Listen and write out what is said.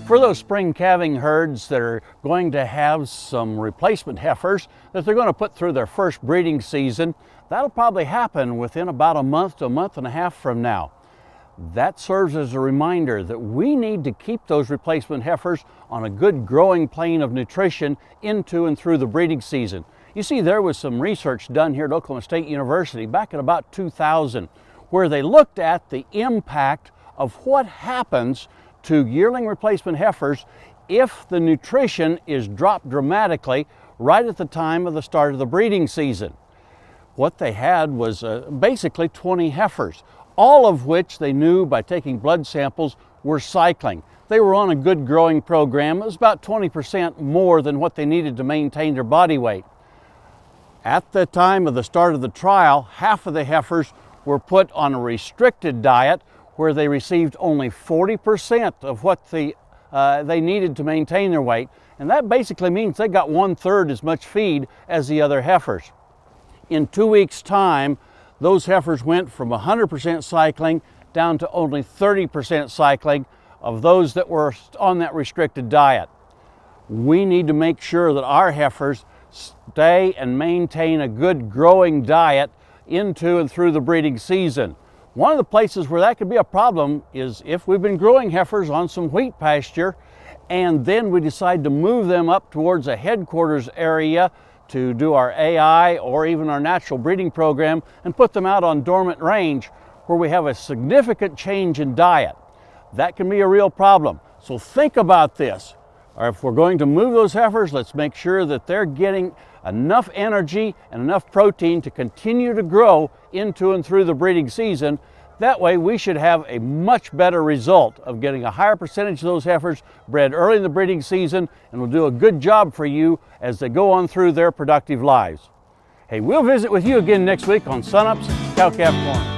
For those spring calving herds that are going to have some replacement heifers that they're going to put through their first breeding season, that'll probably happen within about a month to a month and a half from now. That serves as a reminder that we need to keep those replacement heifers on a good growing plane of nutrition into and through the breeding season. You see, there was some research done here at Oklahoma State University back in about 2000 where they looked at the impact of what happens to yearling replacement heifers if the nutrition is dropped dramatically right at the time of the start of the breeding season. What they had was basically 20 heifers, all of which they knew by taking blood samples were cycling. They were on a good growing program. It was about 20% more than what they needed to maintain their body weight. At the time of the start of the trial, half of the heifers were put on a restricted diet where they received only 40% of what they needed to maintain their weight. And that basically means they got 1/3 as much feed as the other heifers. In 2 weeks' time, those heifers went from 100% cycling down to only 30% cycling of those that were on that restricted diet. We need to make sure that our heifers stay and maintain a good growing diet into and through the breeding season. One of the places where that could be a problem is if we've been growing heifers on some wheat pasture and then we decide to move them up towards a headquarters area to do our AI or even our natural breeding program and put them out on dormant range where we have a significant change in diet. That can be a real problem. So think about this. Or if we're going to move those heifers, let's make sure that they're getting enough energy and enough protein to continue to grow into and through the breeding season. That way we should have a much better result of getting a higher percentage of those heifers bred early in the breeding season, and will do a good job for you as they go on through their productive lives. Hey, we'll visit with you again next week on Sun Up's Cow Calf Corner.